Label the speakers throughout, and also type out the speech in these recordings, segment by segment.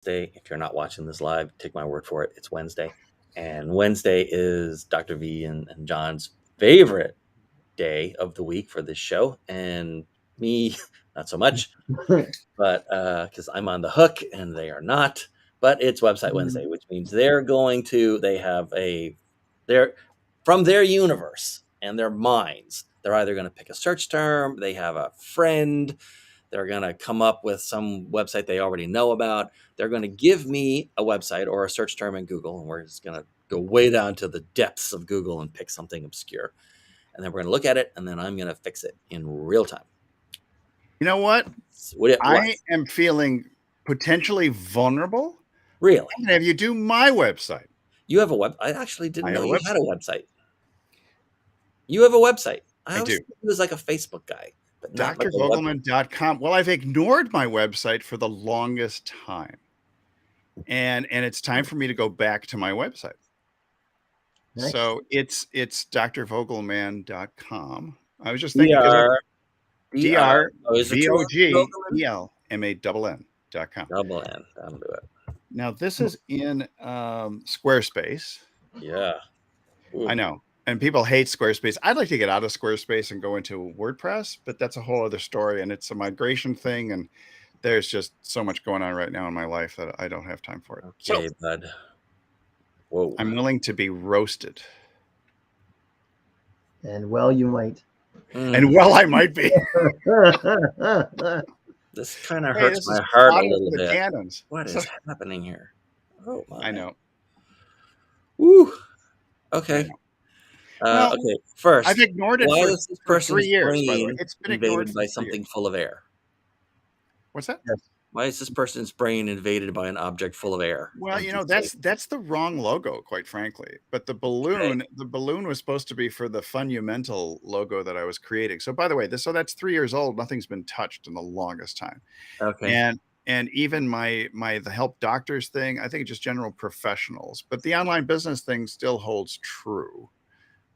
Speaker 1: Wednesday. If you're not watching this live, take my word for it. It's Wednesday. And Wednesday is Dr. V and John's favorite day of the week for this show. And me, not so much, but because I'm on the hook and they are not. But it's Website Wednesday, which means they have they're from their universe and their minds. They're either going to pick a search term, they have a friend, they're going to come up with some website they already know about. They're going to give me a website or a search term in Google, and we're just going to go way down to the depths of Google and pick something obscure. And then we're going to look at it, and then I'm going to fix it in real time.
Speaker 2: You know what? I am feeling potentially vulnerable.
Speaker 1: Really?
Speaker 2: I'm gonna have you do my website.
Speaker 1: You have a web? I actually didn't know you had a website. You have a website. I do. He was like a Facebook guy. But
Speaker 2: drvogelman.com. Well, I've ignored my website for the longest time. And it's time for me to go back to my website. Nice. So it's drvogelman.com. I was just thinking drvogelman.com.
Speaker 1: Double N. That'll do it.
Speaker 2: Now this is in Squarespace.
Speaker 1: Yeah.
Speaker 2: Ooh. I know. And people hate Squarespace. I'd like to get out of Squarespace and go into WordPress, but that's a whole other story. And it's a migration thing. And there's just so much going on right now in my life that I don't have time for it.
Speaker 1: Okay, bud. Whoa.
Speaker 2: I'm willing to be roasted.
Speaker 3: And well, you might.
Speaker 2: And well, I might be.
Speaker 1: This kind of hurts my heart a little bit. Cannons. What is happening here? Oh, my.
Speaker 2: I know.
Speaker 1: Woo. Okay. Okay. First,
Speaker 2: I've ignored it for 3 years.
Speaker 1: It's been invaded by something full of air.
Speaker 2: What's that?
Speaker 3: Yes.
Speaker 1: Why is this person's brain invaded by an object full of air?
Speaker 2: Well, that's the wrong logo, quite frankly. But the balloon was supposed to be for the Funumental logo that I was creating. So, by the way, that's 3 years old. Nothing's been touched in the longest time.
Speaker 1: Okay.
Speaker 2: And even the help doctors thing, I think just general professionals. But the online business thing still holds true.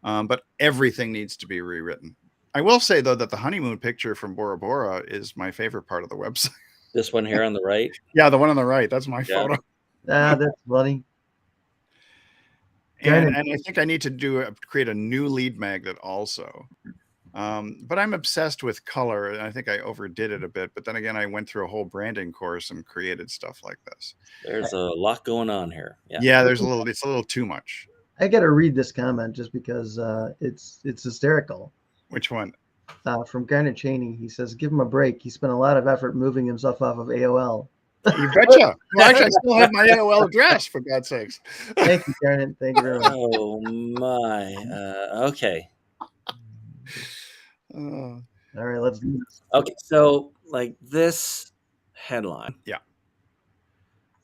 Speaker 2: But everything needs to be rewritten. I will say, though, that the honeymoon picture from Bora Bora is my favorite part of the website.
Speaker 1: This one here on the right?
Speaker 2: Yeah, the one on the right. That's my photo.
Speaker 3: That's funny.
Speaker 2: And I think I need to create a new lead magnet also. But I'm obsessed with color, and I think I overdid it a bit. But then again, I went through a whole branding course and created stuff like this.
Speaker 1: There's a lot going on here.
Speaker 2: Yeah, it's a little too much.
Speaker 3: I got to read this comment just because it's hysterical.
Speaker 2: Which one?
Speaker 3: From Garnet Cheney. He says, give him a break. He spent a lot of effort moving himself off of AOL.
Speaker 2: You betcha. Well, actually, I still have my AOL address, for God's sakes.
Speaker 3: Thank you, Garnet. Thank you very much.
Speaker 1: Oh, my. Okay.
Speaker 3: All right, let's do this.
Speaker 1: Okay, so like this headline.
Speaker 2: Yeah.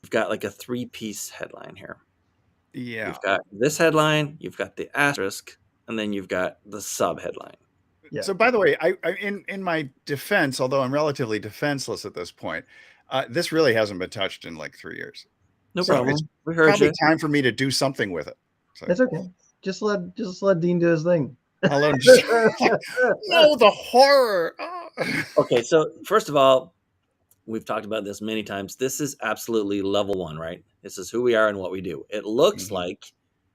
Speaker 1: You've got like a 3-piece headline here.
Speaker 2: Yeah.
Speaker 1: You've got this headline, you've got the asterisk, and then you've got the sub headline.
Speaker 2: Yeah. So, by the way, I in my defense, although I'm relatively defenseless at this point, this really hasn't been touched in like 3 years.
Speaker 1: No problem.
Speaker 2: We heard probably time for me to do something with it.
Speaker 3: So. It's okay. Just let Dean do his thing.
Speaker 2: I'll let him just... No, the horror. Oh.
Speaker 1: Okay, so first of all, we've talked about this many times. This is absolutely level 1, right? This is who we are and what we do. It looks like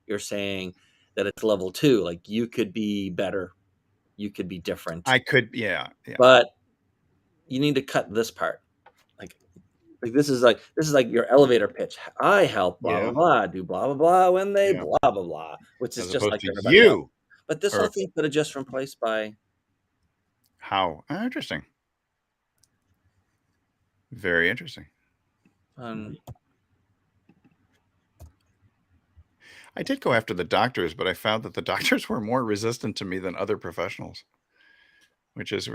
Speaker 1: you're saying that it's level 2. Like you could be better. You could be different.
Speaker 2: I could, yeah.
Speaker 1: But you need to cut this part. Like this is like your elevator pitch. I help blah blah blah do blah blah blah when they blah blah blah, which is just like everybody else. But this whole thing could have just replaced by
Speaker 2: how interesting. Very interesting. I did go after the doctors, but I found that the doctors were more resistant to me than other professionals, which was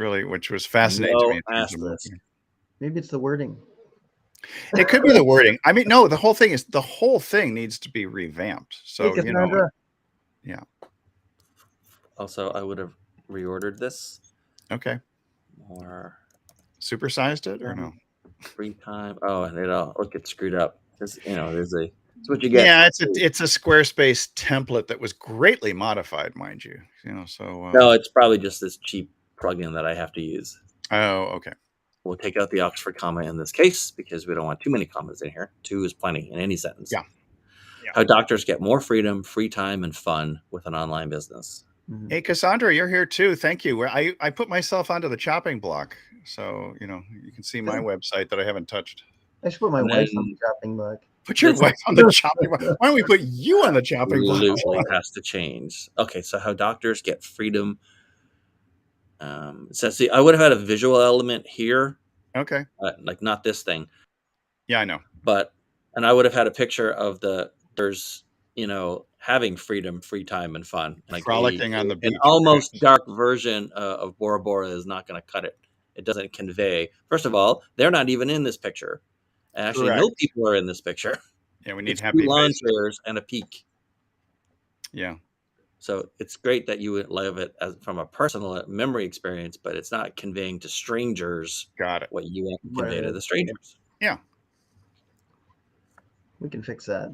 Speaker 2: fascinating to me.
Speaker 3: Maybe it's the wording.
Speaker 2: It could be the wording. I mean, no, the whole thing needs to be revamped. So, yeah.
Speaker 1: Also, I would have reordered this.
Speaker 2: Okay.
Speaker 1: Or
Speaker 2: supersized it or no?
Speaker 1: Free time. Oh, and it'll get screwed up. Because, there's a... That's what you get.
Speaker 2: Yeah, it's a Squarespace template that was greatly modified, mind you. So
Speaker 1: no, it's probably just this cheap plugin that I have to use.
Speaker 2: Oh, okay.
Speaker 1: We'll take out the Oxford comma in this case because we don't want too many commas in here. 2 is plenty in any sentence.
Speaker 2: Yeah.
Speaker 1: How doctors get more freedom, free time, and fun with an online business.
Speaker 2: Hey, Cassandra, you're here too. Thank you. I put myself onto the chopping block. So, you can see my website that I haven't touched.
Speaker 3: I should put my wife on the chopping block.
Speaker 2: Put your wife on the chopping block. Why don't we put you on the chopping block?
Speaker 1: Absolutely has to change. Okay, so how doctors get freedom. So see, I would have had a visual element here.
Speaker 2: Okay.
Speaker 1: Like not this thing.
Speaker 2: Yeah, I know.
Speaker 1: And I would have had a picture of there's having freedom, free time, and fun. Like
Speaker 2: frolicking on the beach.
Speaker 1: An almost dark version of Bora Bora is not going to cut it. It doesn't convey. First of all, they're not even in this picture. And actually,
Speaker 2: Correct.
Speaker 1: no people are in this picture.
Speaker 2: Yeah, we need
Speaker 1: it's
Speaker 2: happy
Speaker 1: 2 lawn chairs and a peak.
Speaker 2: Yeah.
Speaker 1: So it's great that you would live it as from a personal memory experience, but it's not conveying to strangers what you want to convey to the strangers.
Speaker 2: Yeah.
Speaker 3: We can fix that.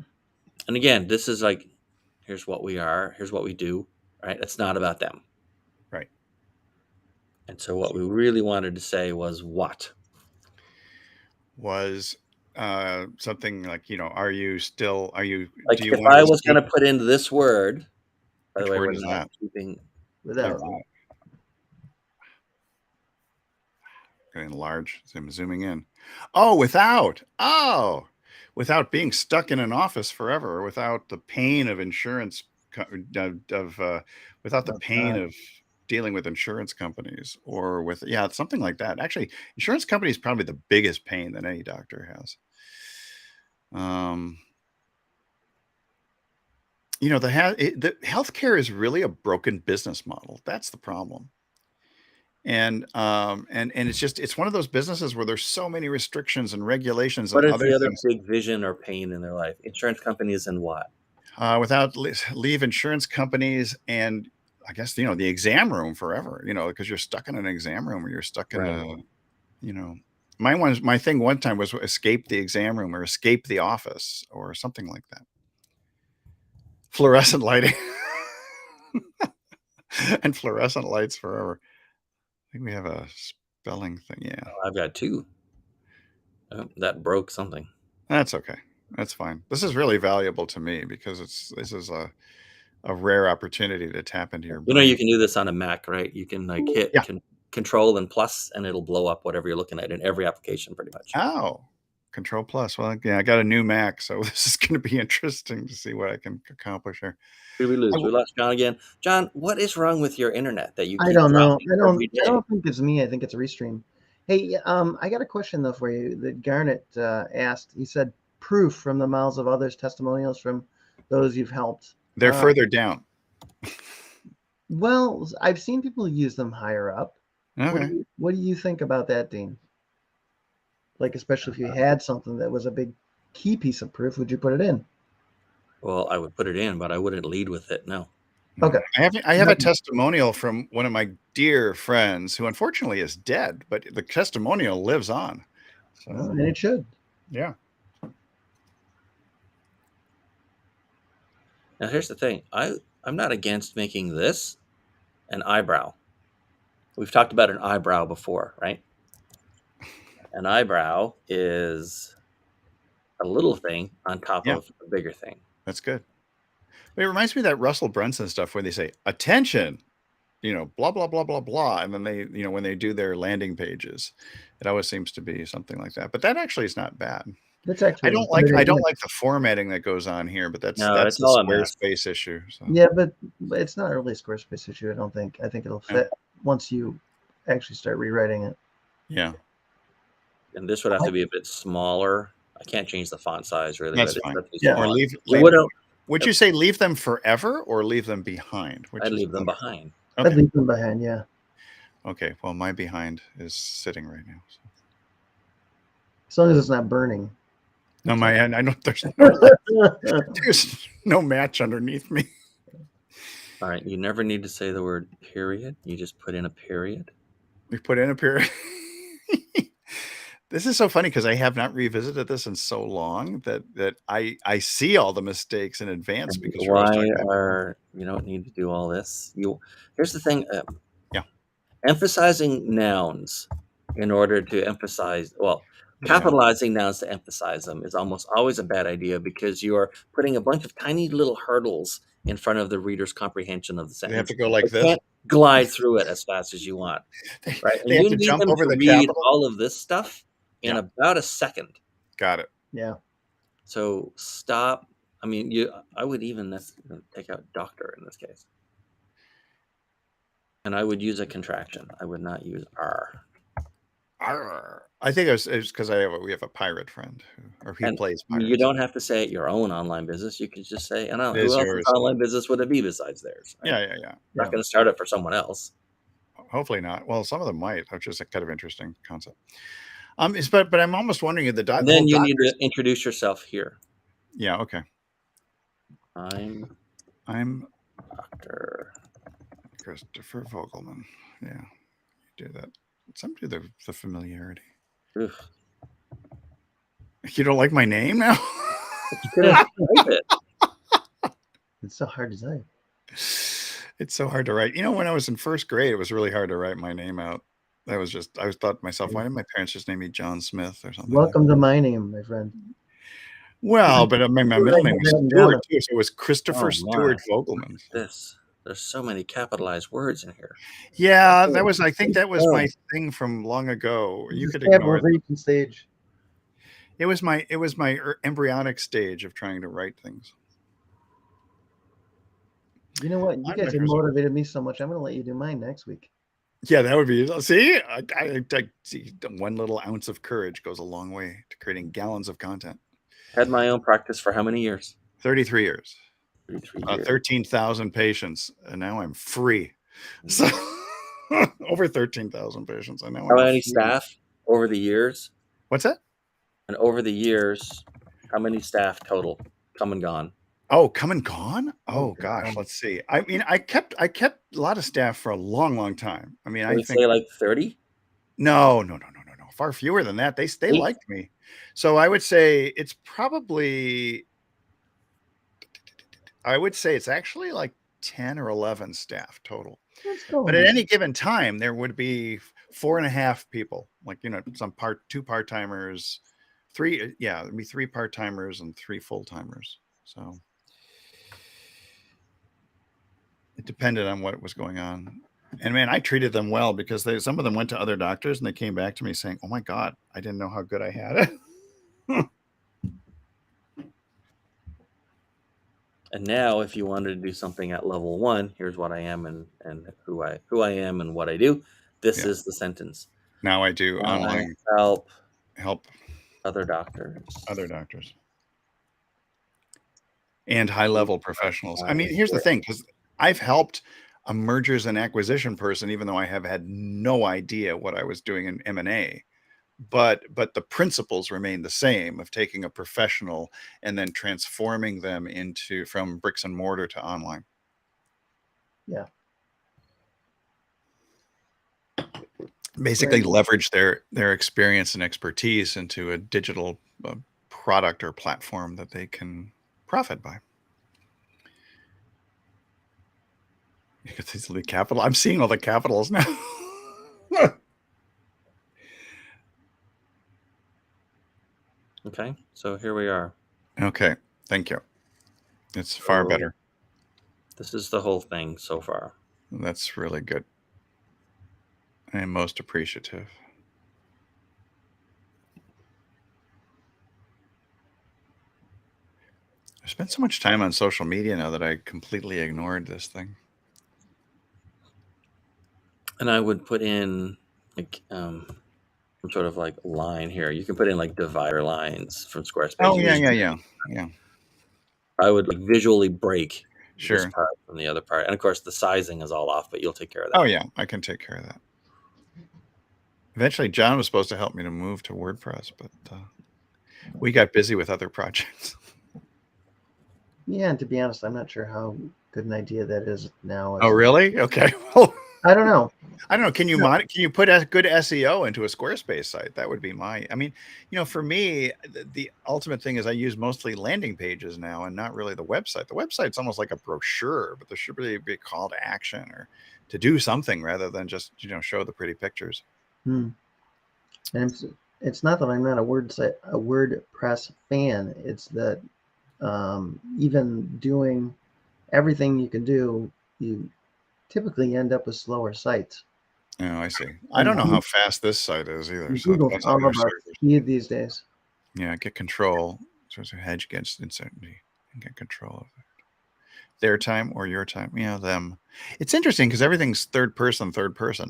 Speaker 1: And again, this is like, here's what we are, here's what we do, right? It's not about them.
Speaker 2: Right.
Speaker 1: And so what we really wanted to say was what?
Speaker 2: Was something like, are you
Speaker 1: like if I was going to put into this word, by the way,
Speaker 2: we're
Speaker 1: not
Speaker 2: that?
Speaker 1: keeping
Speaker 3: without
Speaker 2: getting large. I'm zooming in. Oh, without being stuck in an office forever, without the pain of insurance without the pain of dealing with insurance companies or with something like that. Actually, insurance company is probably the biggest pain that any doctor has. The healthcare is really a broken business model. That's the problem. And it's one of those businesses where there's so many restrictions and regulations.
Speaker 1: What
Speaker 2: and
Speaker 1: is the other big vision or pain in their life? Insurance companies and what?
Speaker 2: Without leave insurance companies and I guess, the exam room forever, because you're stuck in an exam room or you're stuck in my thing one time was escape the exam room or escape the office or something like that. Fluorescent lighting and fluorescent lights forever. I think we have a spelling thing. Yeah.
Speaker 1: I've got 2. Oh, that broke something.
Speaker 2: That's okay. That's fine. This is really valuable to me because this is a rare opportunity to tap into your brain.
Speaker 1: You can do this on a Mac, right? You can like hit Control and plus, and it'll blow up whatever you're looking at in every application pretty much.
Speaker 2: Oh, Control plus. Well, yeah, I got a new Mac, so this is going to be interesting to see what I can accomplish here.
Speaker 1: Did we lose? We lost John again. John, what is wrong with your internet that you keep
Speaker 3: I don't know.
Speaker 1: dropping every day?
Speaker 3: I don't think it's me. I think it's a restream. Hey, I got a question though for you that Garnet asked. He said proof from the mouths of others, testimonials from those you've helped.
Speaker 2: They're further down.
Speaker 3: Well, I've seen people use them higher up.
Speaker 2: Okay.
Speaker 3: What do you think about that, Dean? Like, especially if you had something that was a big key piece of proof, would you put it in?
Speaker 1: Well, I would put it in, but I wouldn't lead with it. No.
Speaker 3: Okay.
Speaker 2: I have a testimonial from one of my dear friends who unfortunately is dead, but the testimonial lives on. So,
Speaker 3: and it should.
Speaker 2: Yeah.
Speaker 1: Now, here's the thing. I'm not against making this an eyebrow. We've talked about an eyebrow before, right? An eyebrow is a little thing on top of a bigger thing.
Speaker 2: That's good. But it reminds me of that Russell Brunson stuff where they say, attention, blah, blah, blah, blah, blah. And then they, when they do their landing pages, it always seems to be something like that. But that actually is not bad.
Speaker 3: That's actually
Speaker 2: I don't like the formatting that goes on here, but that's a Squarespace issue. So.
Speaker 3: Yeah, but it's not really a Squarespace issue, I don't think. I think it'll fit once you actually start rewriting it.
Speaker 2: Yeah.
Speaker 1: And this would have to be a bit smaller. I can't change the font size really.
Speaker 2: That's fine. Or would you say leave them forever or leave them behind?
Speaker 1: I'd leave them behind.
Speaker 3: Okay. I'd leave them behind, yeah.
Speaker 2: Okay, well, my behind is sitting right now. So.
Speaker 3: As long as it's not burning.
Speaker 2: No, I know there's no match underneath me.
Speaker 1: All right, you never need to say the word period. You just put in a period.
Speaker 2: We put in a period. This is so funny because I have not revisited this in so long that I see all the mistakes in advance. Because
Speaker 1: you don't need to do all this. Here's the thing. Emphasizing nouns in order to emphasize, well,
Speaker 2: Yeah.
Speaker 1: capitalizing nouns to emphasize them is almost always a bad idea because you are putting a bunch of tiny little hurdles in front of the reader's comprehension of the
Speaker 2: They have
Speaker 1: sentence.
Speaker 2: to go like
Speaker 1: They
Speaker 2: this.
Speaker 1: can't glide through it as fast as you want, right? And
Speaker 2: They have
Speaker 1: you
Speaker 2: to
Speaker 1: need
Speaker 2: jump
Speaker 1: them
Speaker 2: over
Speaker 1: to
Speaker 2: the
Speaker 1: read
Speaker 2: capital.
Speaker 1: all of this stuff in
Speaker 2: Yeah.
Speaker 1: about a second.
Speaker 2: Got it.
Speaker 3: Yeah.
Speaker 1: So stop. I mean, I would even take out doctor in this case. And I would use a contraction. I would not use R.
Speaker 2: Arr. I think it's because we have a pirate friend he
Speaker 1: And
Speaker 2: plays pirates.
Speaker 1: you don't have to say it your own online business. You could just say, and
Speaker 2: It is
Speaker 1: who else's
Speaker 2: yours.
Speaker 1: online business would it be besides theirs? Right?
Speaker 2: Yeah.
Speaker 1: I'm not going to start it for someone else.
Speaker 2: Hopefully not. Well, some of them might, which is a kind of interesting concept. But I'm almost wondering if the
Speaker 1: And then you need to introduce yourself here.
Speaker 2: Yeah. Okay.
Speaker 1: I'm
Speaker 2: Dr. Christopher Vogelman. Yeah. You do that. Some do the familiarity.
Speaker 1: Oof.
Speaker 2: You don't like my name now?
Speaker 1: You could have typed it.
Speaker 3: It's so hard to say.
Speaker 2: It's so hard to write. When I was in first grade, it was really hard to write my name out. I thought to myself, why didn't my parents just name me John Smith or something?
Speaker 3: Welcome to my name, my friend.
Speaker 2: Well, but my middle name was Stuart too, so it was Christopher Stuart Vogelman.
Speaker 1: There's so many capitalized words in here.
Speaker 2: Yeah, I think that was my thing from long ago. You could ignore it.
Speaker 3: Stage.
Speaker 2: It was my embryonic stage of trying to write things.
Speaker 3: You know what? You guys have motivated me so much. I'm going to let you do mine next week.
Speaker 2: Yeah, that would be. See, I see. One little ounce of courage goes a long way to creating gallons of content.
Speaker 1: Had my own practice for how many years?
Speaker 2: 33 years.
Speaker 1: 33 years.
Speaker 2: 13,000 patients, and now I'm free. So over 13,000 patients. I know.
Speaker 1: How many staff over the years?
Speaker 2: What's that?
Speaker 1: And over the years, how many staff total come and gone?
Speaker 2: Oh, come and gone? Oh gosh, let's see. I mean, I kept a lot of staff for a long, long time. I mean, I think
Speaker 1: say like 30.
Speaker 2: No. Far fewer than that. They liked me, so I would say it's probably. I would say it's actually like 10 or 11 staff total. But at any given time, there would be 4.5 people, like some two part-timers, three. Yeah, it'd be 3 part-timers and 3 full-timers. So. It depended on what was going on. And man, I treated them well because some of them went to other doctors and they came back to me saying, "Oh my God, I didn't know how good I had it."
Speaker 1: And now if you wanted to do something at level 1, here's what I am and who I am and what I do. This is the sentence.
Speaker 2: Now I do online
Speaker 1: help
Speaker 2: other
Speaker 1: doctors.
Speaker 2: And high-level professionals. I mean, here's the thing, because I've helped a mergers and acquisition person, even though I have had no idea what I was doing in M&A, but the principles remain the same of taking a professional and then transforming them from bricks and mortar to online.
Speaker 3: Yeah.
Speaker 2: Basically leverage their experience and expertise into a digital product or platform that they can profit by. These capital. I'm seeing all the capitals now.
Speaker 1: Okay, so here we are.
Speaker 2: Okay, thank you. It's far better.
Speaker 1: This is the whole thing so far.
Speaker 2: That's really good. I am most appreciative. I spent so much time on social media now that I completely ignored this thing.
Speaker 1: And I would put in like some sort of like line here. You can put in like divider lines from Squarespace.
Speaker 2: Oh yeah.
Speaker 1: I would like visually break
Speaker 2: this
Speaker 1: part from the other part, and of course the sizing is all off, but you'll take care of that.
Speaker 2: Oh yeah, I can take care of that. Eventually, John was supposed to help me to move to WordPress, but we got busy with other projects.
Speaker 3: Yeah, and to be honest, I'm not sure how good an idea that is now.
Speaker 2: Oh, really? Okay. Well,
Speaker 3: I don't know.
Speaker 2: Can you put a good SEO into a Squarespace site? That would be I mean, for me, the ultimate thing is I use mostly landing pages now and not really the website. The website's almost like a brochure, but there should really be a call to action or to do something rather than just, show the pretty pictures.
Speaker 3: And it's not that I'm not a WordPress fan. It's that even doing everything you can do, you typically end up with slower sites.
Speaker 2: Oh, I see. I don't know how fast this site is either. So it
Speaker 3: Google's
Speaker 2: depends on
Speaker 3: all
Speaker 2: your
Speaker 3: about
Speaker 2: servers.
Speaker 3: speed these days.
Speaker 2: Yeah, get control. So it's a hedge against uncertainty and get control of it. Their time or your time. Yeah, them. It's interesting because everything's third person.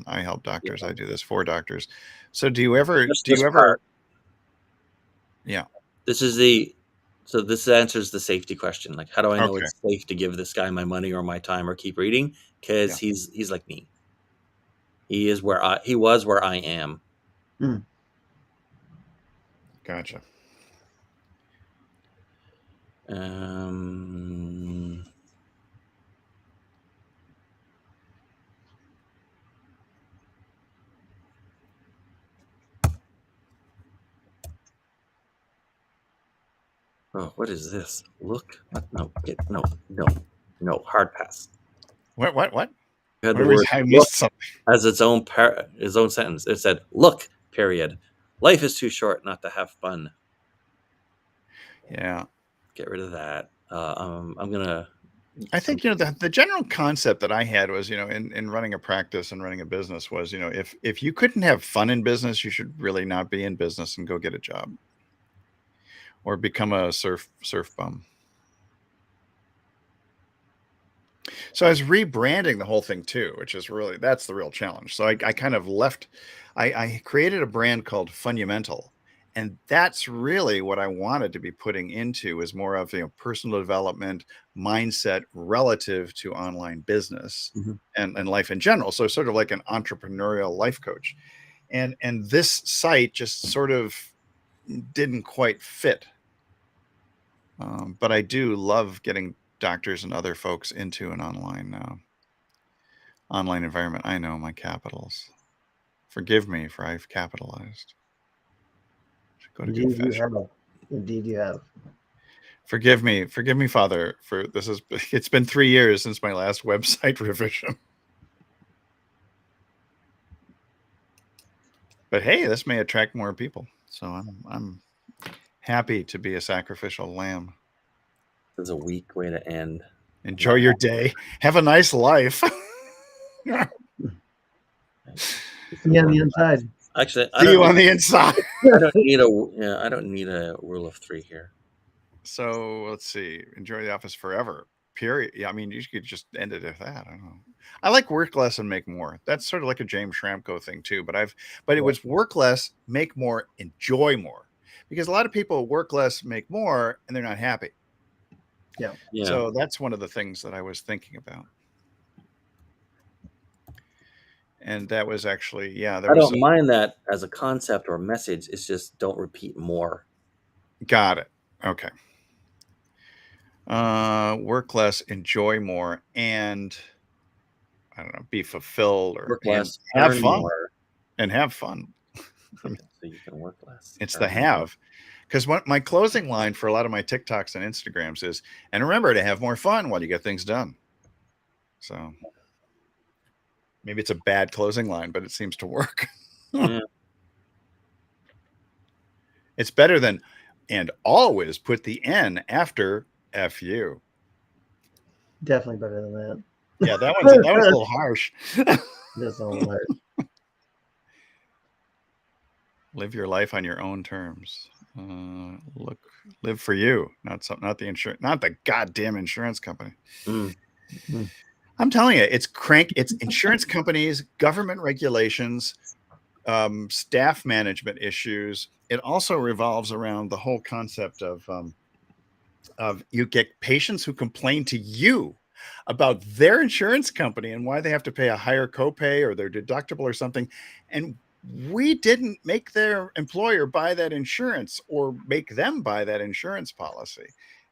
Speaker 2: I help doctors. I do this for doctors. So do you ever
Speaker 1: part.
Speaker 2: Yeah.
Speaker 1: This answers the safety question. Like, how do I know
Speaker 2: Okay.
Speaker 1: it's safe to give this guy my money or my time or keep reading? Because
Speaker 2: Yeah.
Speaker 1: he's like me. He was where I am.
Speaker 2: Gotcha.
Speaker 1: Oh, what is this? Look, no, hard pass.
Speaker 2: What?
Speaker 1: You had the word
Speaker 2: I
Speaker 1: look
Speaker 2: missed something.
Speaker 1: as its own sentence. It said, "Look, period. Life is too short not to have fun."
Speaker 2: Yeah.
Speaker 1: Get rid of that. I'm gonna.
Speaker 2: I think, the general concept that I had was, in running a practice and running a business was, if you couldn't have fun in business, you should really not be in business and go get a job or become a surf bum. So I was rebranding the whole thing too, which is that's the real challenge. So I kind of I created a brand called Fundamental. And that's really what I wanted to be putting into, is more of personal development mindset relative to online business and life in general. So sort of like an entrepreneurial life coach. And this site just sort of didn't quite fit. But I do love getting doctors and other folks into an online environment. I know my capitals. Forgive me for I've capitalized. Go to confession.
Speaker 3: Indeed, you have.
Speaker 2: Forgive me, Father, for this it's been 3 years since my last website revision. But hey, this may attract more people. So I'm happy to be a sacrificial lamb.
Speaker 1: This is a weak way to end.
Speaker 2: Enjoy your day. Have a nice life.
Speaker 3: See you on the inside.
Speaker 1: Actually,
Speaker 2: See you on the inside.
Speaker 1: I don't need a rule of 3 here.
Speaker 2: So let's see. Enjoy the office forever. Period. Yeah, I mean, you could just end it with that. I don't know. I like work less and make more. That's sort of like a James Schramko thing too. But it was work less, make more, enjoy more. Because a lot of people work less, make more, and they're not happy.
Speaker 3: Yeah.
Speaker 2: So that's one of the things that I was thinking about. And that was actually, I
Speaker 1: don't mind that as a concept or a message. It's just don't repeat more.
Speaker 2: Got it. Okay. Work less, enjoy more, and I don't know, be fulfilled or
Speaker 1: work less,
Speaker 2: have fun.
Speaker 1: More.
Speaker 2: And have fun.
Speaker 1: So you can work less.
Speaker 2: It's the have. Because my closing line for a lot of my TikToks and Instagrams is, and remember to have more fun while you get things done. So maybe it's a bad closing line, but it seems to work.
Speaker 1: Yeah.
Speaker 2: It's better than, and always put the N after FU.
Speaker 3: Definitely better than that.
Speaker 2: Yeah, that was a little harsh.
Speaker 3: That's a little hard.
Speaker 2: Live your life on your own terms. Live for you, not the goddamn insurance company. I'm telling you, it's insurance companies, government regulations, staff management issues. It also revolves around the whole concept of you get patients who complain to you about their insurance company and why they have to pay a higher copay or their deductible or something. And we didn't make their employer buy that insurance or make them buy that insurance policy.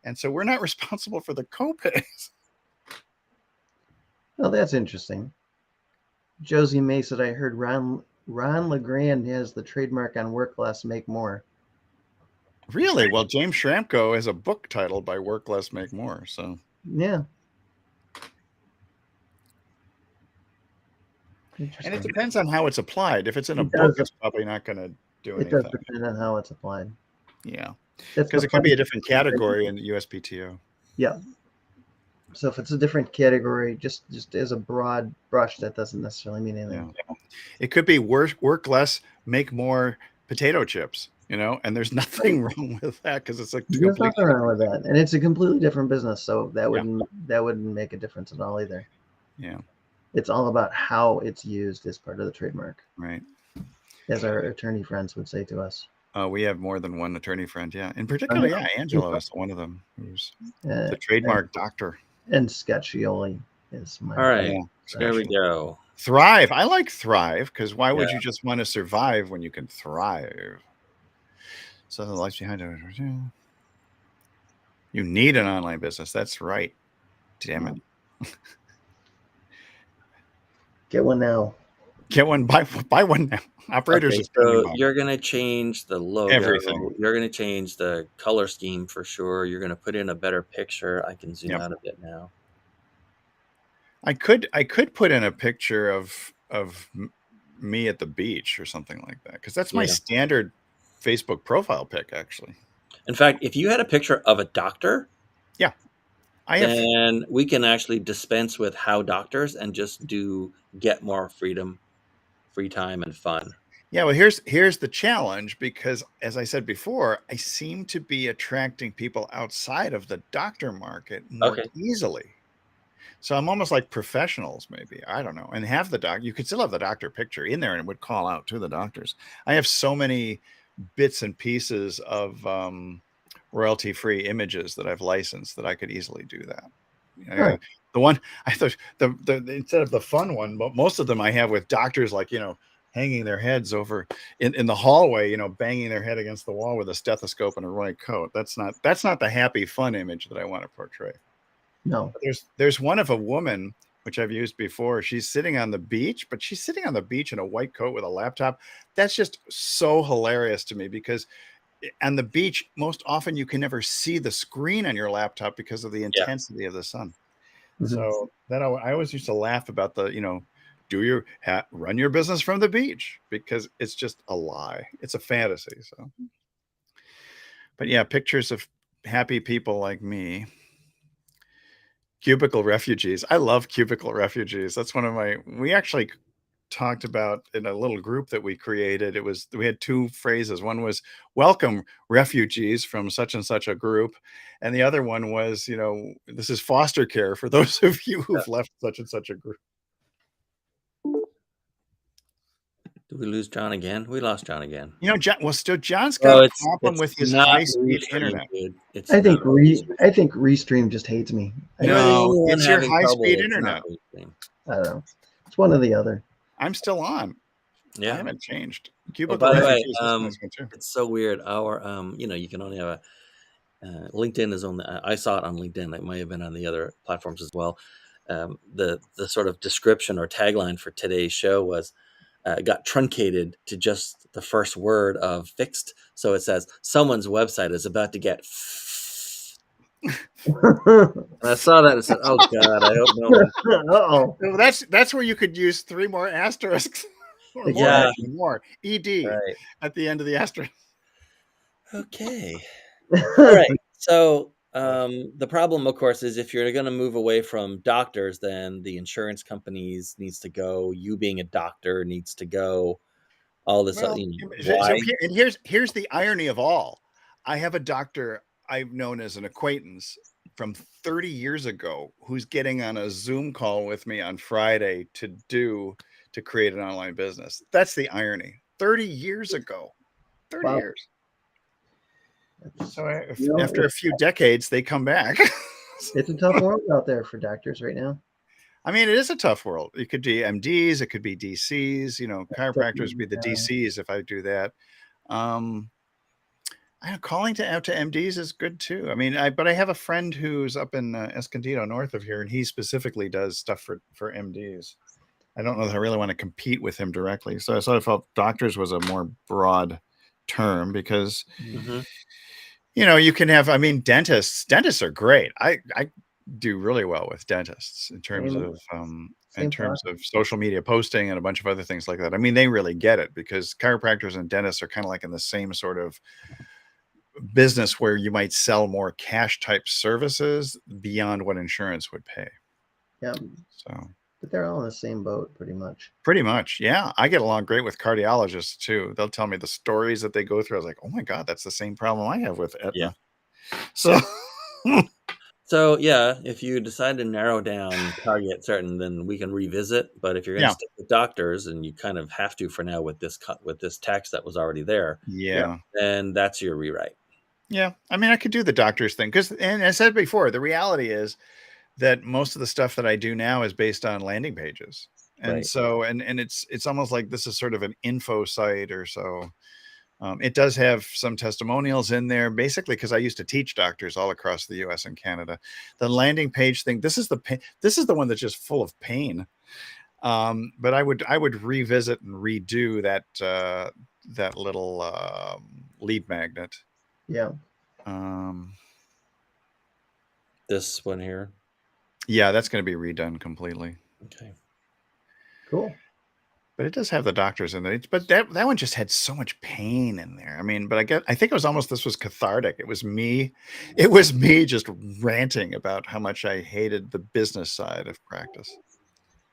Speaker 2: And so we're not responsible for the copays.
Speaker 3: Well, that's interesting. Josie May said, I heard Ron LeGrand has the trademark on work less, make more.
Speaker 2: Really? Well, James Schramko has a book titled by Work Less, Make More. So
Speaker 3: yeah.
Speaker 2: And it depends on how it's applied. If it's in a book, it's probably not going to do
Speaker 3: It does
Speaker 2: anything.
Speaker 3: depend on how it's applied.
Speaker 2: Yeah,
Speaker 3: That's
Speaker 2: because
Speaker 3: the
Speaker 2: it could be
Speaker 3: funny
Speaker 2: a different
Speaker 3: thing.
Speaker 2: category in the USPTO.
Speaker 3: Yeah. So if it's a different category, just as a broad brush, that doesn't necessarily mean anything.
Speaker 2: Yeah. It could be work less, make more potato chips, and there's nothing wrong with that because it's like
Speaker 3: There's nothing wrong with that, and it's a completely different business, so that
Speaker 2: Yeah.
Speaker 3: wouldn't make a difference at all either.
Speaker 2: Yeah,
Speaker 3: It's all about how it's used as part of the trademark,
Speaker 2: right.
Speaker 3: as our attorney friends would say to us.
Speaker 2: We have more than one attorney friend. Yeah, in particular, yeah, Angelo is one of them who's the trademark doctor.
Speaker 3: And Scacchioli is my.
Speaker 1: All right,
Speaker 2: Yeah,
Speaker 1: there we go.
Speaker 2: Thrive. I like Thrive because why would
Speaker 1: Yeah.
Speaker 2: you just want to survive when you can thrive? So the life behind it. You need an online business. That's right. Damn it.
Speaker 3: Get one now.
Speaker 2: Get one. Buy one now. Operators.
Speaker 1: Okay, so you're gonna change the logo.
Speaker 2: Everything.
Speaker 1: You're gonna change the color scheme for sure. You're gonna put in a better picture. I can zoom
Speaker 2: Yep.
Speaker 1: out a bit now.
Speaker 2: I could put in a picture of me at the beach or something like that because that's my
Speaker 1: Yeah.
Speaker 2: standard Facebook profile pic. Actually,
Speaker 1: In fact, if you had a picture of a doctor,
Speaker 2: I have.
Speaker 1: then we can actually dispense with how doctors and just get more freedom, free time, and fun.
Speaker 2: Yeah, well, here's the challenge because, as I said before, I seem to be attracting people outside of the doctor market more easily. So I'm almost like professionals, maybe. I don't know. And have the doc. You could still have the doctor picture in there, and it would call out to the doctors. I have so many bits and pieces of royalty-free images that I've licensed that I could easily do that.
Speaker 3: Right.
Speaker 2: The one I thought the instead of the fun one, but most of them I have with doctors like hanging their heads over in the hallway, banging their head against the wall with a stethoscope and a white coat. That's not the happy fun image that I want to portray.
Speaker 3: No.
Speaker 2: There's one of a woman which I've used before. She's sitting on the beach, but she's sitting on the beach in a white coat with a laptop. That's just so hilarious to me because on the beach, most often you can never see the screen on your laptop because of the intensity of the sun.
Speaker 3: Mhm.
Speaker 2: So that I always used to laugh about the, run your business from the beach because it's just a lie. It's a fantasy. So, but yeah, pictures of happy people like me. Cubicle refugees. I love cubicle refugees. That's we actually talked about in a little group that we created. We had two phrases. One was welcome refugees from such and such a group. And the other one was, this is foster care for those of you who've left such and such a group.
Speaker 1: Did we lose John again? We lost John again.
Speaker 2: John's got a problem with his
Speaker 1: not
Speaker 2: high-speed
Speaker 1: Restream,
Speaker 2: internet.
Speaker 1: dude.
Speaker 3: I think Restream just hates me.
Speaker 2: No, it's your high-speed internet.
Speaker 3: I don't know. It's one or the other.
Speaker 2: I'm still on.
Speaker 1: Yeah,
Speaker 2: I haven't changed.
Speaker 1: Well, by the way, it's so weird. Our, you can only have LinkedIn is on I saw it on LinkedIn. It might have been on the other platforms as well. The sort of description or tagline for today's show was got truncated to just the first word of fixed. So it says someone's website is about to get. And I saw that and said, "Oh God, I hope no one."
Speaker 3: Uh-oh.
Speaker 2: That's where you could use 3 more asterisks. Or more ed at the end of the asterisk.
Speaker 1: Okay. All right. So the problem, of course, is if you're going to move away from doctors, then the insurance companies needs to go. You being a doctor needs to go. All this.
Speaker 2: And here's the irony of all. I have a doctor I've known as an acquaintance from 30 years ago who's getting on a Zoom call with me on Friday to create an online business. That's the irony. 30 years ago. 30 years. So after a few decades, they come back.
Speaker 3: It's a tough world out there for doctors right now.
Speaker 2: I mean, it is a tough world. It could be MDs, it could be DCs, chiropractors would be the DCs if I do that. Calling out to MDs is good too. I mean, but I have a friend who's up in Escondido, north of here, and he specifically does stuff for MDs. I don't know that I really want to compete with him directly. So I sort of felt doctors was a more broad term because, you can have, dentists are great. I do really well with dentists in terms of in
Speaker 3: Same
Speaker 2: terms
Speaker 3: thought.
Speaker 2: of social media posting and a bunch of other things like that. I mean, they really get it because chiropractors and dentists are kind of like in the same sort of business where you might sell more cash type services beyond what insurance would pay.
Speaker 3: Yeah,
Speaker 2: So
Speaker 3: but they're all in the same boat, pretty much.
Speaker 2: pretty much, yeah. I get along great with cardiologists too. They'll tell me the stories that they go through. I was like, oh my God, that's the same problem I have with
Speaker 1: Yeah.
Speaker 2: Aetna. So
Speaker 1: So yeah, if you decide to narrow down target certain, then we can revisit. But if you're going to
Speaker 2: yeah,
Speaker 1: stick with doctors, and you kind of have to for now with this with this text that was already there,
Speaker 2: yeah.
Speaker 1: then that's your rewrite.
Speaker 2: Yeah, I mean, I could do the doctor's thing because, and I said before, the reality is that most of the stuff that I do now is based on landing pages, and
Speaker 1: Right.
Speaker 2: so, and it's almost like this is sort of an info site or so. It does have some testimonials in there, basically, because I used to teach doctors all across the U.S. and Canada. The landing page thing, this is the one that's just full of pain. But I would revisit and redo that little lead magnet.
Speaker 3: Yeah.
Speaker 2: Um,
Speaker 1: This one here.
Speaker 2: Yeah, that's going to be redone completely.
Speaker 1: Okay.
Speaker 3: Cool.
Speaker 2: But it does have the doctors in there. But that one just had so much pain in there. I mean, but I think it was almost, this was cathartic. It was me just ranting about how much I hated the business side of practice.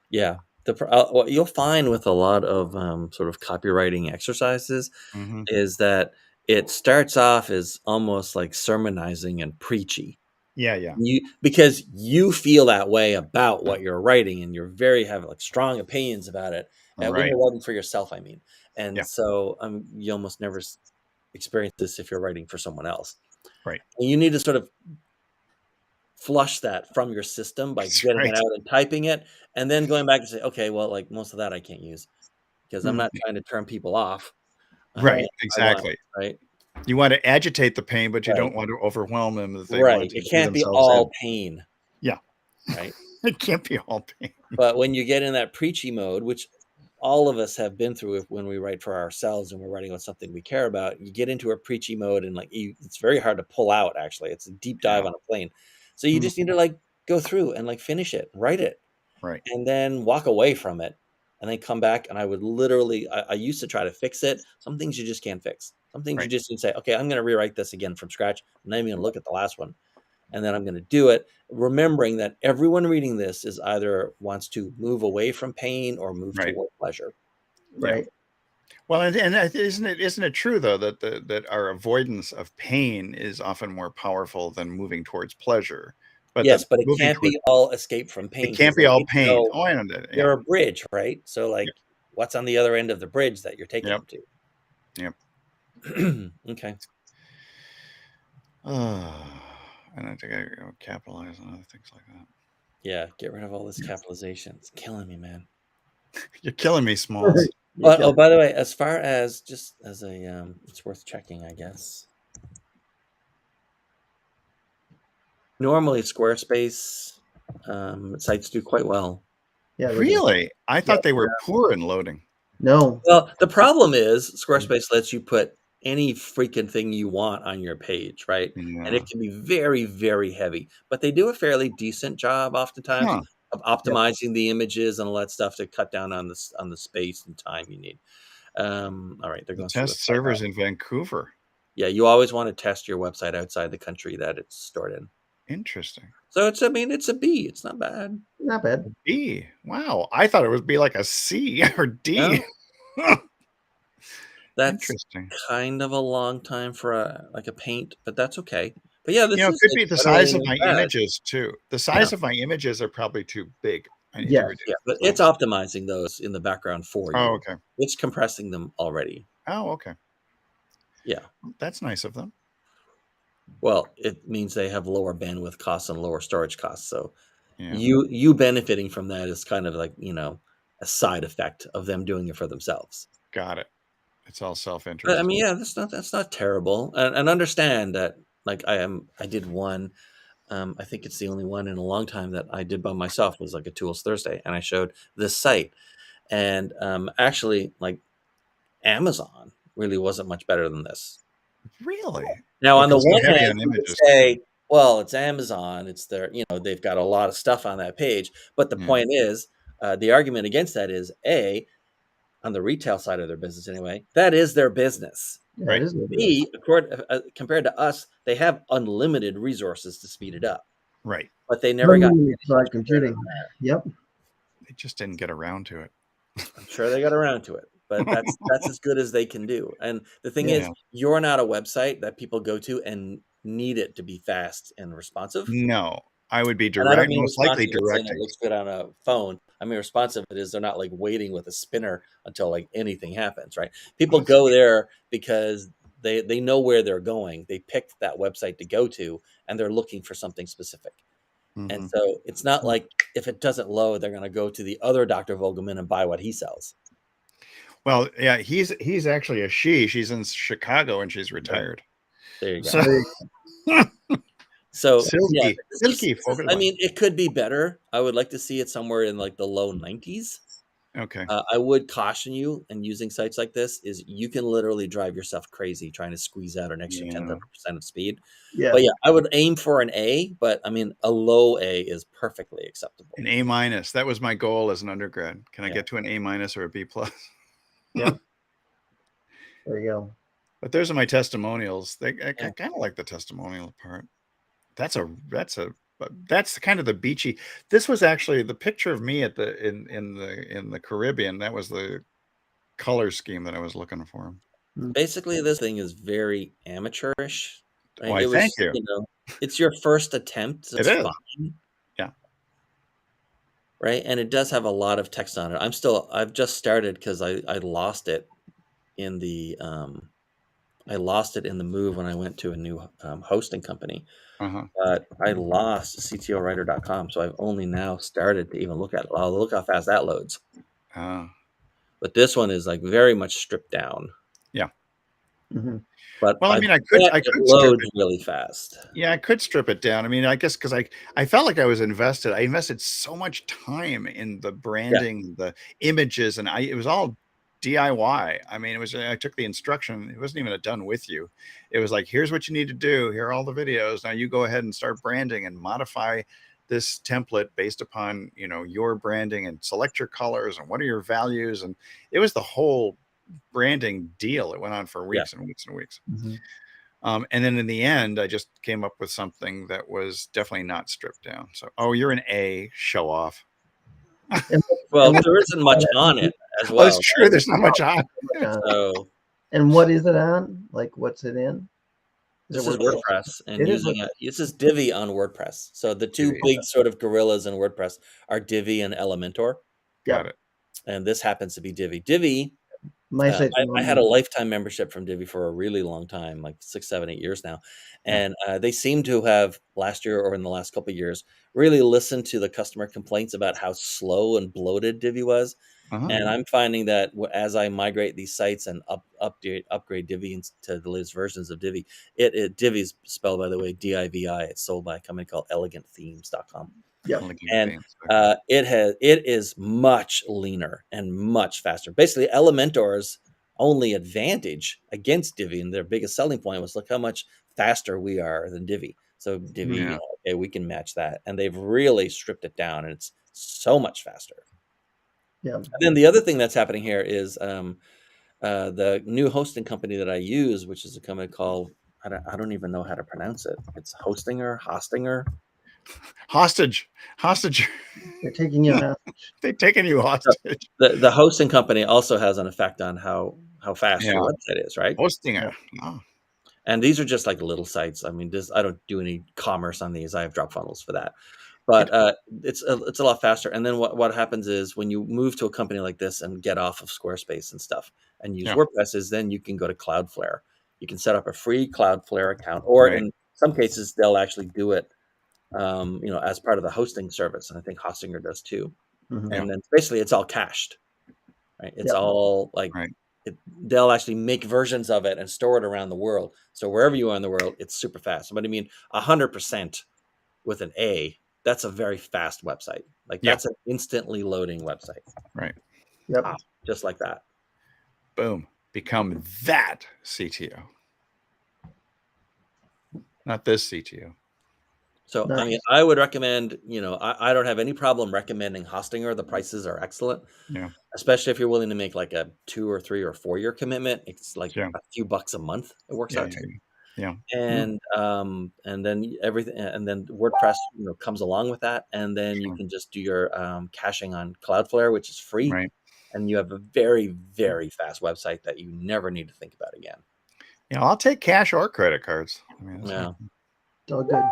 Speaker 1: Yeah. What you'll find with a lot of sort of copywriting exercises
Speaker 2: Mm-hmm.
Speaker 1: is that it starts off as almost like sermonizing and preachy.
Speaker 2: Yeah.
Speaker 1: Because you feel that way about what you're writing, and you're have like strong opinions about it. When
Speaker 2: Right.
Speaker 1: you're writing for yourself, I mean, and
Speaker 2: Yeah.
Speaker 1: so you almost never experience this if you're writing for someone else.
Speaker 2: Right.
Speaker 1: And you need to sort of flush that from your system by
Speaker 2: That's
Speaker 1: getting
Speaker 2: right.
Speaker 1: it out and typing it, and then going back and say, okay, well, like most of that I can't use because I'm
Speaker 3: Mm.
Speaker 1: not trying to turn people off.
Speaker 2: Right.
Speaker 1: I want,
Speaker 2: Exactly.
Speaker 1: right.
Speaker 2: You want to agitate the pain, but you
Speaker 1: Right.
Speaker 2: don't want to overwhelm them that they
Speaker 1: Right.
Speaker 2: want to
Speaker 1: It
Speaker 2: do
Speaker 1: can't be
Speaker 2: themselves
Speaker 1: all
Speaker 2: in.
Speaker 1: pain.
Speaker 2: Yeah.
Speaker 1: Right.
Speaker 2: It can't be all pain.
Speaker 1: But when you get in that preachy mode, which all of us have been through when we write for ourselves and we're writing about something we care about, you get into a preachy mode, and it's very hard to pull out. Actually, it's a deep dive
Speaker 2: Yeah.
Speaker 1: on a plane. So you just need to like go through and like finish it, write it,
Speaker 2: Right.
Speaker 1: and then walk away from it, and then come back. And I would literally, I used to try to fix it. Some things you just can't fix. Some things you
Speaker 2: Right.
Speaker 1: just need to say, okay, I'm going to rewrite this again from scratch. I'm not even going to look at the last one. And then I'm going to do it, remembering that everyone reading this is either wants to move away from pain or move
Speaker 2: Right.
Speaker 1: toward pleasure.
Speaker 3: Right.
Speaker 2: Well, and isn't it true though that that our avoidance of pain is often more powerful than moving towards pleasure? But
Speaker 1: Yes, but it
Speaker 2: moving
Speaker 1: can't
Speaker 2: towards
Speaker 1: be all escape from pain.
Speaker 2: it can't
Speaker 1: 'Cause
Speaker 2: be
Speaker 1: they
Speaker 2: all
Speaker 1: need to
Speaker 2: pain.
Speaker 1: know
Speaker 2: Oh, I understand. Yeah.
Speaker 1: you're a bridge, right? So like, what's on the other end of the bridge that you're taking
Speaker 2: Yep.
Speaker 1: them
Speaker 2: Yep.
Speaker 1: to? Okay.
Speaker 2: And I think I capitalize on other things like that.
Speaker 1: Yeah, get rid of all this capitalization. It's killing me, man.
Speaker 2: You're killing me, Smalls.
Speaker 1: But, oh, by the way, as far as just as a, it's worth checking, I guess. Normally, Squarespace sites do quite well.
Speaker 3: Yeah. they do.
Speaker 2: Really? I thought they were poor in loading.
Speaker 3: No.
Speaker 1: Well, the problem is Squarespace lets you put any freaking thing you want on your page, right? And
Speaker 2: Yeah.
Speaker 1: it can be very, very heavy, but they do a fairly decent job oftentimes
Speaker 2: Huh.
Speaker 1: of optimizing the images and all that stuff to cut down on the space and time you need. All right, they're
Speaker 2: The
Speaker 1: going through
Speaker 2: test servers in Vancouver.
Speaker 1: Yeah, you always want to test your website outside the country that it's stored in.
Speaker 2: Interesting.
Speaker 1: So it's a B. It's not bad.
Speaker 3: Not bad.
Speaker 2: B. Wow. I thought it would be like a C or D.
Speaker 1: No. That's
Speaker 2: Interesting.
Speaker 1: kind of a long time for a paint, but that's okay. But yeah, this
Speaker 2: It
Speaker 1: is
Speaker 2: could
Speaker 1: like
Speaker 2: be the
Speaker 1: generally
Speaker 2: size of
Speaker 1: not
Speaker 2: my
Speaker 1: bad.
Speaker 2: images too. The size of my images are probably too big. I need to
Speaker 3: Yes.
Speaker 2: reduce.
Speaker 1: Yeah, but it's optimizing those in the background for you.
Speaker 2: Oh, okay.
Speaker 1: It's compressing them already.
Speaker 2: Oh, okay.
Speaker 1: Yeah.
Speaker 2: That's nice of them.
Speaker 1: Well, it means they have lower bandwidth costs and lower storage costs. So
Speaker 2: Yeah.
Speaker 1: you benefiting from that is kind of like, a side effect of them doing it for themselves.
Speaker 2: Got it. It's all self-interest.
Speaker 1: I mean, yeah, that's not terrible. And understand that, like, I did one. I think it's the only one in a long time that I did by myself, was like a Tools Thursday, and I showed this site. And actually, like, Amazon really wasn't much better than this.
Speaker 2: Really?
Speaker 1: Now, on the
Speaker 2: Because they're
Speaker 1: one
Speaker 2: heavy
Speaker 1: hand,
Speaker 2: on
Speaker 1: you could
Speaker 2: images,
Speaker 1: say, well, it's Amazon. It's they've got a lot of stuff on that page. But the
Speaker 2: Yeah.
Speaker 1: point is, the argument against that is on the retail side of their business anyway, that is their business.
Speaker 3: Yeah,
Speaker 2: Right.
Speaker 3: it is what it is.
Speaker 1: B, compared to us, they have unlimited resources to speed it up,
Speaker 2: Right.
Speaker 1: but they never got.
Speaker 3: Unlimited cloud computing. Yep.
Speaker 2: They just didn't get around to it.
Speaker 1: I'm sure they got around to it, but that's as good as they can do. And the thing is,
Speaker 2: Yeah.
Speaker 1: you're not a website that people go to and need it to be fast and responsive.
Speaker 2: No, I would be
Speaker 1: And I don't
Speaker 2: direct,
Speaker 1: mean
Speaker 2: most likely
Speaker 1: responsive as saying it
Speaker 2: directing.
Speaker 1: looks good on a phone. I mean responsive it is they're not like waiting with a spinner until like anything happens, right? People go there because they know where they're going. They picked that website to go to, and they're looking for something specific. And
Speaker 2: Mhm.
Speaker 1: so it's not like if it doesn't load, they're going to go to the other Dr. Vogelman and buy what he sells.
Speaker 2: Well, yeah, he's actually a she. She's in Chicago and she's retired.
Speaker 1: There you go.
Speaker 2: So,
Speaker 1: So
Speaker 2: silky,
Speaker 1: yeah,
Speaker 2: silky. Focus
Speaker 1: I
Speaker 2: on.
Speaker 1: mean, it could be better. I would like to see it somewhere in like the low 90s.
Speaker 2: Okay.
Speaker 1: I would caution you in using sites like this is you can literally drive yourself crazy trying to squeeze out an extra 10% of speed.
Speaker 3: Yeah.
Speaker 1: But yeah, I would aim for an A, but I mean, a low A is perfectly acceptable.
Speaker 2: An A-. That was my goal as an undergrad. Can I
Speaker 1: Yeah.
Speaker 2: get to an A- or a B+?
Speaker 3: Yeah. There you go.
Speaker 2: But those are my testimonials. I kind of like the testimonial part. That's kind of the beachy. This was actually the picture of me at the in the Caribbean. That was the color scheme that I was looking for.
Speaker 1: Basically, this thing is very amateurish. Right?
Speaker 2: Why, thank you.
Speaker 1: It's your first attempt.
Speaker 2: It is.
Speaker 1: Fine.
Speaker 2: Yeah.
Speaker 1: Right, and it does have a lot of text on it. I've just started because I lost it in the move when I went to a new hosting company. But I lost CTOwriter.com, so I've only now started to even look at it. I'll look how fast that loads. But this one is like very much stripped down.
Speaker 2: Yeah.
Speaker 3: Mm-hmm.
Speaker 1: But
Speaker 2: well, I mean, I could
Speaker 1: load really fast.
Speaker 2: Yeah, I could strip it down. I mean, I guess because I felt like I was invested. I invested so much time in the branding, the images, and it was all DIY. I mean, I took the instruction. It wasn't even done with you. It was like, here's what you need to do. Here are all the videos. Now you go ahead and start branding and modify this template based upon, your branding and select your colors and what are your values. And it was the whole branding deal. It went on for weeks and weeks and weeks.
Speaker 3: Mm-hmm.
Speaker 2: And then in the end, I just came up with something that was definitely not stripped down. So, you're an A, show off.
Speaker 1: Well, there isn't much on it as well.
Speaker 2: That's true. There's not much on.
Speaker 1: So,
Speaker 3: and what is it on? Like, what's it in?
Speaker 1: This is WordPress, and this is Divi on WordPress. So the two big sort of gorillas in WordPress are Divi and Elementor.
Speaker 2: Got it.
Speaker 1: And this happens to be Divi. Divi. I had a lifetime membership from Divi for a really long time, like 6, 7, 8 years now. And they seem to have last year or in the last couple of years really listened to the customer complaints about how slow and bloated Divi was. And I'm finding that as I migrate these sites and upgrade Divi to the latest versions of Divi, Divi's spelled, by the way, DIVI. It's sold by a company called ElegantThemes.com.
Speaker 3: Yeah,
Speaker 1: and it is much leaner and much faster. Basically, Elementor's only advantage against Divi and their biggest selling point was look how much faster we are than Divi. So Divi, okay, we can match that, and they've really stripped it down, and it's so much faster.
Speaker 3: Yeah.
Speaker 1: And then the other thing that's happening here is the new hosting company that I use, which is a company called I don't even know how to pronounce it. It's Hostinger.
Speaker 2: Hostage.
Speaker 3: They're taking you hostage.
Speaker 2: They're taking you hostage.
Speaker 1: The hosting company also has an effect on how fast your website is, right?
Speaker 2: Hostinger.
Speaker 1: And these are just like little sites. I mean, I don't do any commerce on these. I have drop funnels for that. But it's a lot faster. And then what happens is when you move to a company like this and get off of Squarespace and stuff and use WordPress, is then you can go to Cloudflare. You can set up a free Cloudflare account, or in some cases they'll actually do it, as part of the hosting service. And I think Hostinger does too. Mm-hmm. And then basically it's all cached, right? It's all like they'll actually make versions of it and store it around the world. So wherever you are in the world, it's super fast. But I mean, 100% with an A. That's a very fast website. Like that's an instantly loading website.
Speaker 2: Right.
Speaker 3: Yep.
Speaker 1: Just like that.
Speaker 2: Boom. Become that CTO. Not this CTO.
Speaker 1: So, I mean,
Speaker 3: Nice.
Speaker 1: I would recommend, I don't have any problem recommending Hostinger. The prices are excellent,
Speaker 2: Yeah.
Speaker 1: especially if you're willing to make like a 2 or 3 or 4 year commitment. It's like
Speaker 2: Yeah.
Speaker 1: a few bucks a month. It works
Speaker 2: Yeah.
Speaker 1: out
Speaker 2: Yeah.
Speaker 1: cheap.
Speaker 2: Yeah.
Speaker 1: And then everything, and then WordPress, comes along with that. And then you
Speaker 2: Sure.
Speaker 1: can just do your caching on Cloudflare, which is free.
Speaker 2: Right.
Speaker 1: And you have a very, very fast website that you never need to think about again.
Speaker 2: Yeah. I'll take cash or credit cards. I mean,
Speaker 1: Yeah.
Speaker 3: It's all good.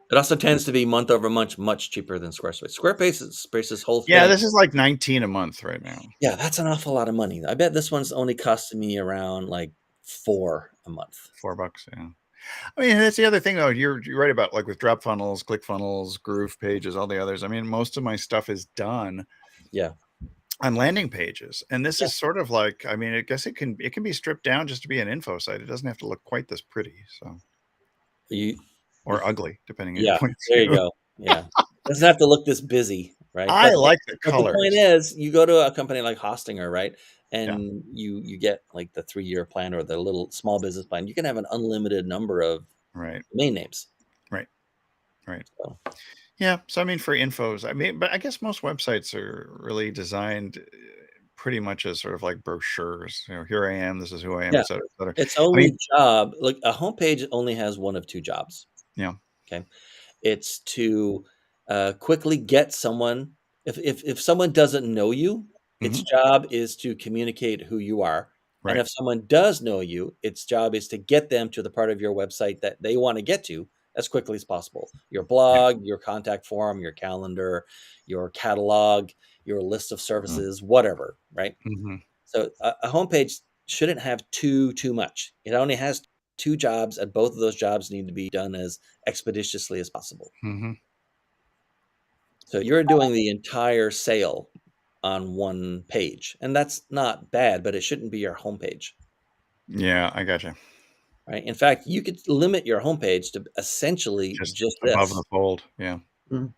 Speaker 1: It also tends to be month over month, much cheaper than Squarespace. Squarespace's whole thing.
Speaker 2: yeah, this is like 19 a month right now.
Speaker 1: Yeah, that's an awful lot of money. I bet this one's only costing me around like $4 a month.
Speaker 2: $4. Yeah. I mean, that's the other thing, though. You're right about like with Drop Funnels, ClickFunnels, Groove Pages, all the others. I mean, most of my stuff is done
Speaker 1: Yeah.
Speaker 2: on landing pages, and this is sort of like, I mean, I guess it can be stripped down just to be an info site. It doesn't have to look quite this pretty, so or ugly, depending on your
Speaker 1: Yeah,
Speaker 2: point of
Speaker 1: there you
Speaker 2: view.
Speaker 1: go. Yeah. Doesn't have to look this busy, right?
Speaker 2: I like the
Speaker 1: But the
Speaker 2: colors.
Speaker 1: point is, you go to a company like Hostinger, right?
Speaker 2: Yeah.
Speaker 1: And you get like the 3-year plan or the little small business plan. You can have an unlimited number of
Speaker 2: Right.
Speaker 1: domain names.
Speaker 2: Right. Right.
Speaker 1: So,
Speaker 2: Yeah. So I mean, for infos, I mean, but I guess most websites are really designed pretty much as sort of like brochures. Here I am. This is who I am,
Speaker 1: yeah,
Speaker 2: et cetera, et cetera.
Speaker 1: its
Speaker 2: I
Speaker 1: only
Speaker 2: mean,
Speaker 1: job, like a homepage only has one of 2 jobs.
Speaker 2: yeah.
Speaker 1: Okay. It's to quickly get someone. If someone doesn't know you, its job is to communicate who you are. And
Speaker 2: Right.
Speaker 1: if someone does know you, its job is to get them to the part of your website that they want to get to as quickly as possible. Your blog, your contact form, your calendar, your catalog, your list of services, whatever, right?
Speaker 2: Mm-hmm.
Speaker 1: So a homepage shouldn't have too much. It only has 2 jobs, and both of those jobs need to be done as expeditiously as possible.
Speaker 2: Mm-hmm.
Speaker 1: So you're doing the entire sale on one page, and that's not bad, but it shouldn't be your homepage,
Speaker 2: Yeah, I gotcha.
Speaker 1: right? In fact, you could limit your homepage to essentially just
Speaker 2: above
Speaker 1: this,
Speaker 2: the fold. Yeah.
Speaker 3: Mm.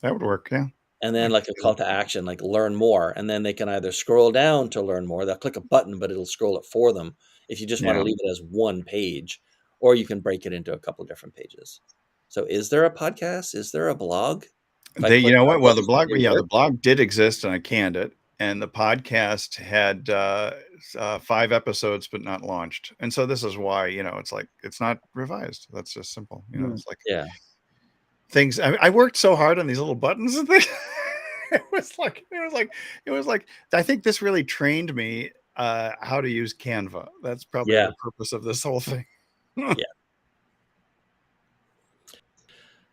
Speaker 2: That would work. Yeah.
Speaker 1: and then like a call to action, like learn more, and then they can either scroll down to learn more. They'll click a button, but it'll scroll it for them if you just want to
Speaker 2: Yeah.
Speaker 1: leave it as one page, or you can break it into a couple of different pages. So is there a podcast? Is there a blog? If I
Speaker 2: You
Speaker 1: click
Speaker 2: know
Speaker 1: on
Speaker 2: what? Well,
Speaker 1: this,
Speaker 2: the blog,
Speaker 1: it
Speaker 2: yeah, the
Speaker 1: works?
Speaker 2: blog did exist and I canned it. And the podcast had 5 episodes, but not launched. And so this is why, it's like, it's not revised. That's just simple. It's like
Speaker 1: Yeah.
Speaker 2: things. I worked so hard on these little buttons and things. it was like, I think this really trained me how to use Canva. That's probably
Speaker 1: Yeah.
Speaker 2: the purpose of this whole thing.
Speaker 1: Yeah.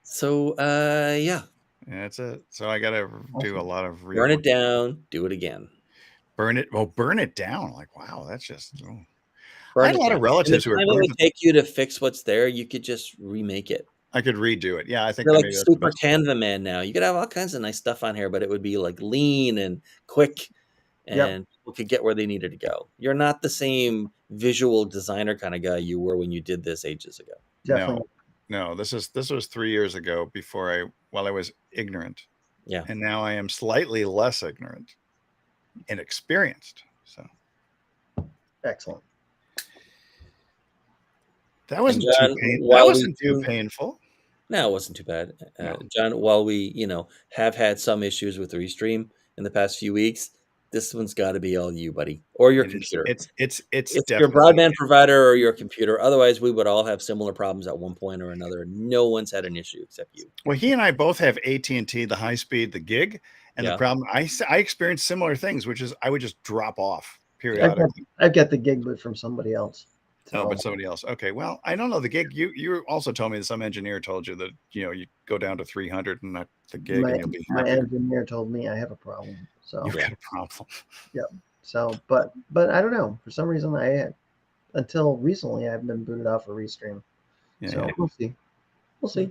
Speaker 1: So, yeah,
Speaker 2: Yeah, that's it. So I got to do a
Speaker 3: Awesome.
Speaker 2: lot of
Speaker 1: burn it down, do it again.
Speaker 2: burn it down. Like, wow, that's just. I
Speaker 1: Burn
Speaker 2: had a
Speaker 1: it
Speaker 2: lot
Speaker 1: down.
Speaker 2: of
Speaker 1: And the
Speaker 2: relatives who were
Speaker 1: time it would take you to fix what's there, you could just remake it.
Speaker 2: I could redo it. Yeah, I think
Speaker 1: You're
Speaker 2: that
Speaker 1: like
Speaker 2: maybe that's the
Speaker 1: super
Speaker 2: best.
Speaker 1: Canva man now. You could have all kinds of nice stuff on here, but it would be like lean and quick,
Speaker 3: Yep.
Speaker 1: and people could get where they needed to go. You're not the same visual designer kind of guy you were when you did this ages ago.
Speaker 3: Definitely.
Speaker 2: No, this was 3 years ago while I was ignorant.
Speaker 1: Yeah.
Speaker 2: And now I am slightly less ignorant and experienced. So
Speaker 3: Excellent.
Speaker 2: that wasn't
Speaker 1: John,
Speaker 2: too painful.
Speaker 1: while
Speaker 2: That
Speaker 1: we
Speaker 2: wasn't too
Speaker 1: do-
Speaker 2: painful.
Speaker 1: No, it wasn't too bad.
Speaker 2: No.
Speaker 1: John, while we, have had some issues with Restream in the past few weeks, this one's got to be all you, buddy, or your computer.
Speaker 2: It's
Speaker 1: It's
Speaker 2: definitely
Speaker 1: your broadband provider or your computer. Otherwise, we would all have similar problems at one point or another. No one's had an issue except you.
Speaker 2: Well, he and I both have AT&T, the high speed, the gig, and
Speaker 1: Yeah.
Speaker 2: the problem I experienced similar things, which is I would just drop off
Speaker 3: I've
Speaker 2: periodically.
Speaker 3: got the gig, but from somebody else.
Speaker 2: Oh, but somebody else. Okay. Well, I don't know the gig. You also told me that some engineer told you that you go down to 300 and not the gig,
Speaker 3: my,
Speaker 2: and you'll be
Speaker 3: my
Speaker 2: happier.
Speaker 3: engineer told me I have a problem. So
Speaker 2: You've got a problem.
Speaker 3: so but I don't know. For some reason until recently I've been booted off of Restream.
Speaker 2: Yeah.
Speaker 3: So we'll see. We'll see.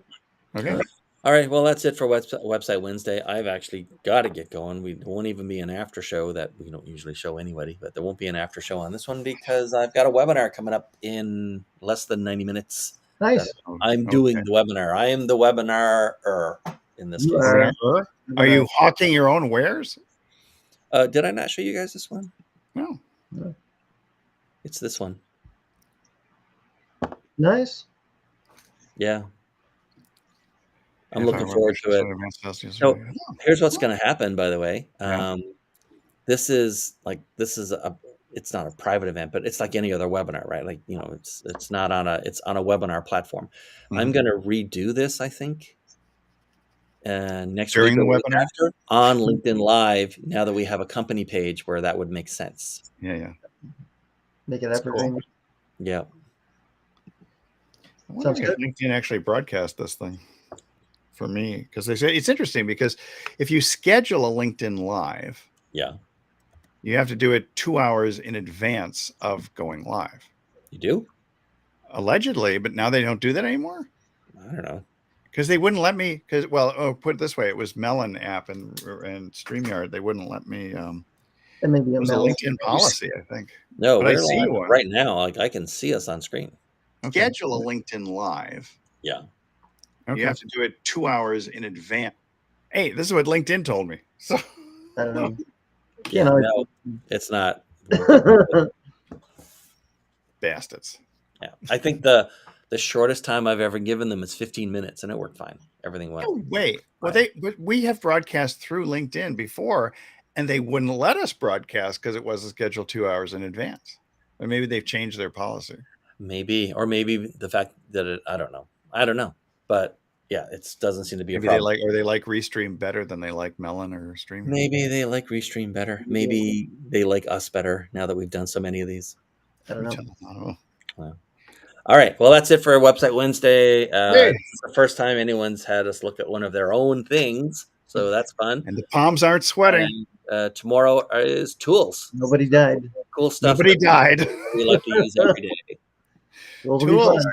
Speaker 2: Okay.
Speaker 1: All right. Well, that's it for Website Wednesday. I've actually got to get going. We won't even be an after show that we don't usually show anybody, but there won't be an after show on this one because I've got a webinar coming up in less than 90 minutes.
Speaker 3: Nice.
Speaker 1: I'm doing the webinar. I am the webinar in this
Speaker 3: You
Speaker 1: case.
Speaker 3: are.
Speaker 2: Are you hawking your own wares?
Speaker 1: Did I not show you guys this one?
Speaker 2: No.
Speaker 1: It's this one.
Speaker 3: Nice?
Speaker 1: Yeah. I'm looking forward to it. So here's what's going to happen, by the way.
Speaker 2: Yeah.
Speaker 1: This is it's not a private event, but it's like any other webinar, right? Like, it's not it's on a webinar platform. I'm going to redo this, I think, next
Speaker 2: During
Speaker 1: week
Speaker 2: the
Speaker 1: or week
Speaker 2: webinar?
Speaker 1: after on LinkedIn Live, now that we have a company page where that would make sense.
Speaker 2: Yeah.
Speaker 3: Make it evergreen.
Speaker 1: Yeah.
Speaker 2: I wonder if LinkedIn actually broadcast this thing for me, because they say it's interesting because if you schedule a LinkedIn Live,
Speaker 1: Yeah.
Speaker 2: you have to do it 2 hours in advance of going live.
Speaker 1: You do?
Speaker 2: Allegedly, but now they don't do that anymore.
Speaker 1: I don't know.
Speaker 2: Because they wouldn't let me. Because put it this way, it was Melon app and StreamYard. They wouldn't let me.
Speaker 3: It may be
Speaker 2: it was a LinkedIn policy, I think.
Speaker 1: No,
Speaker 2: but
Speaker 1: we're
Speaker 2: I see
Speaker 1: live
Speaker 2: one
Speaker 1: right now. Like, I can see us on screen.
Speaker 2: Okay. Schedule a LinkedIn Live.
Speaker 1: Yeah.
Speaker 2: Okay. You have to do it 2 hours in advance. Hey, this is what LinkedIn told me. So
Speaker 3: I don't know.
Speaker 1: Yeah, no, it's not.
Speaker 2: Bastards.
Speaker 1: Yeah, I think the shortest time I've ever given them is 15 minutes, and it worked fine. Everything went.
Speaker 2: No way. Well,
Speaker 1: fine.
Speaker 2: but we have broadcast through LinkedIn before, and they wouldn't let us broadcast because it wasn't scheduled 2 hours in advance. Or maybe they've changed their policy.
Speaker 1: Maybe, or maybe the fact that I don't know, but yeah, it doesn't seem to be
Speaker 2: Maybe
Speaker 1: a problem.
Speaker 2: they like Restream better than they like Melon or Stream.
Speaker 1: Maybe they like Restream better. Maybe they like us better now that we've done so many of these.
Speaker 3: I don't know.
Speaker 1: Wow. All right. Well, that's it for Website Wednesday.
Speaker 2: Hey.
Speaker 1: It's the first time anyone's had us look at one of their own things, so that's fun.
Speaker 2: And the palms aren't sweating.
Speaker 1: And, tomorrow is tools.
Speaker 3: Nobody died.
Speaker 1: Cool stuff.
Speaker 2: Nobody died.
Speaker 1: We like to use every day.
Speaker 3: Tools.
Speaker 2: Tools.